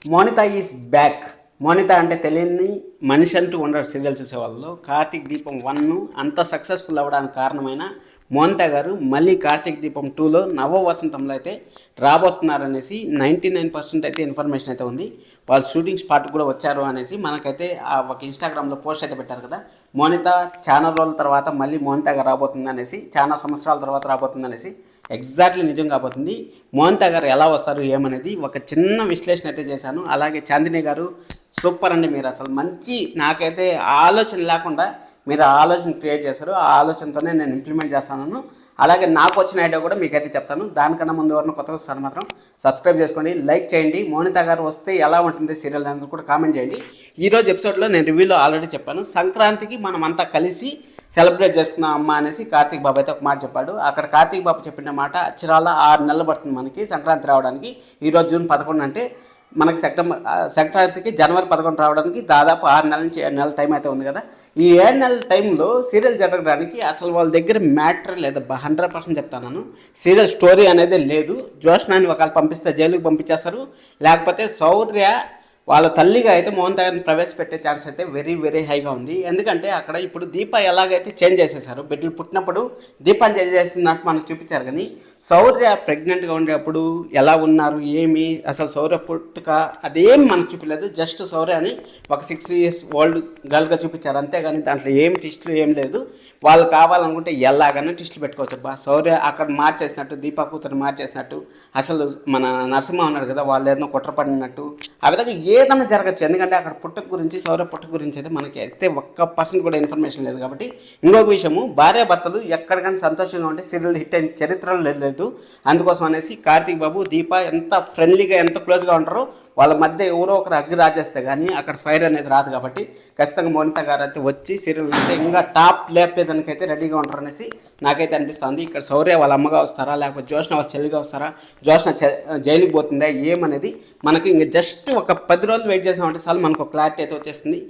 Monitha is back. Monitha అంటే తెలియని మనిషి అంటూ ఉండరు సీరియల్ చూసే వాళ్ళు. కార్తీక్ దీపం 1 అంత సక్సెస్ఫుల్ అవ్వడానికి కారణమైన మోనిత గారు మళ్ళీ కార్తీక్ దీపం 2లో నవ వసంతంలో అయితే రాబోతున్నారనేసి 99% అయితే ఇన్ఫర్మేషన్ అయితే ఉంది. వాళ్ళు షూటింగ్ స్పాట్ కూడా వచ్చారు అనేసి మనకైతే ఒక ఇన్స్టాగ్రామ్లో పోస్ట్ అయితే పెట్టారు కదా. మోనిత చాలా రోజుల తర్వాత మళ్ళీ మోనిత గారు రాబోతుంది అనేసి, చాలా సంవత్సరాల తర్వాత రాబోతుంది అనేసి ఎగ్జాక్ట్లీ నిజం కాబోతుంది. మోనిత గారు ఎలా వస్తారు ఏమనేది ఒక చిన్న విశ్లేషణ అయితే చేశాను. అలాగే చాందిని గారు సూపర్ అండి. మీరు అసలు మంచి, నాకైతే ఆలోచన లేకుండా మీరు ఆ ఆలోచన క్రియేట్ చేశారు. ఆ ఆలోచనతోనే నేను ఇంప్లిమెంట్ చేస్తాను. అలాగే నాకు వచ్చిన ఐడియా కూడా మీకైతే చెప్తాను. దానికన్నా ముందు ఎవరిని కొత్తగా వస్తారు మాత్రం సబ్స్క్రైబ్ చేసుకోండి, లైక్ చేయండి. మోనిత గారు వస్తే ఎలా ఉంటుంది సీరియల్ అనేది కూడా కామెంట్ చేయండి. ఈరోజు ఎపిసోడ్లో నేను రివ్యూలో ఆల్రెడీ చెప్పాను. సంక్రాంతికి మనం అంతా కలిసి సెలబ్రేట్ చేసుకున్నాం అమ్మ అనేసి కార్తీక్ బాబు అయితే ఒక మాట చెప్పాడు. అక్కడ కార్తీక్ బాబు చెప్పిన మాట అక్షరాల 6 నెలలు పడుతుంది మనకి సంక్రాంతి రావడానికి. ఈరోజు జూన్ 11 అంటే మనకి సంక్రాంతికి జనవరి 11 రావడానికి దాదాపు 6 నెలల నుంచి 7 నెలల టైం అయితే ఉంది కదా. ఈ 7 నెలల టైంలో సీరియల్ జరగడానికి అసలు వాళ్ళ దగ్గర మ్యాటర్ లేదు. 100% చెప్తాను, సీరియల్ స్టోరీ అనేది లేదు. జోష్నాని ఒకవేళ పంపిస్తే జైలుకి పంపించేస్తారు, లేకపోతే శౌర్య వాళ్ళ తల్లిగా అయితే మోహన్ గారిని ప్రవేశపెట్టే ఛాన్స్ అయితే వెరీ వెరీ హైగా ఉంది. ఎందుకంటే అక్కడ ఇప్పుడు దీప ఎలాగైతే చేంజ్ చేసేసారు, బిడ్డలు పుట్టినప్పుడు దీపాన్ని చేంజ్ చేసినట్టు మనకు చూపించారు. కానీ శౌర్య ప్రెగ్నెంట్గా ఉండేటప్పుడు ఎలా ఉన్నారు ఏమి, అసలు శౌర్య పుట్టుక అదేం మనకు చూపించలేదు. జస్ట్ శౌర్య అని ఒక 6 years ఓల్డ్ గర్ల్గా చూపించారు, అంతేగాని దాంట్లో ఏం ట్విస్టులు ఏం లేదు. వాళ్ళు కావాలనుకుంటే ఎలాగైనా ట్విస్టులు పెట్టుకోవచ్చు. అబ్బా శౌర్య అక్కడ మార్చేసినట్టు, దీపా కూతురు మార్చేసినట్టు, అసలు మన నరసింహ ఉన్నాడు కదా వాళ్ళు ఏదైనా కుట్రపడినట్టు, ఆ విధంగా ఏదైనా జరగచ్చు. ఎందుకంటే అక్కడ పుట్టుక గురించి, శౌర్య పుట్టుక గురించి అయితే మనకి అయితే 1% కూడా ఇన్ఫర్మేషన్ లేదు. కాబట్టి ఇంకొక విషయము, భార్యాభర్తలు ఎక్కడికైనా సంతోషంగా ఉంటే సీరియల్ హిట్ అయిన చరిత్రలో లేదు. అందుకోసం అనేసి కార్తీక్ బాబు దీప ఎంత ఫ్రెండ్లీగా ఎంత క్లోజ్గా ఉంటారో వాళ్ళ మధ్య ఎవరో ఒకరు అగ్గి రాజేస్తే కానీ అక్కడ ఫైర్ అనేది రాదు. కాబట్టి ఖచ్చితంగా మోనిత గారు అయితే వచ్చి సీరియల్ అయితే ఇంకా టాప్ లేపేదానికైతే రెడీగా ఉంటారు అనేసి నాకైతే అనిపిస్తుంది. ఇక్కడ శౌర్య వాళ్ళ అమ్మగా వస్తారా, లేకపోతే జోష్న వాళ్ళ చెల్లిగా వస్తారా, జోష్న జైలుకి పోతుందా ఏమనేది మనకి ఇంకా జస్ట్ ఒక 10 రోజులు వెయిట్ చేసామంటే చాలు మనకు ఒక క్లారిటీ అయితే వచ్చేస్తుంది.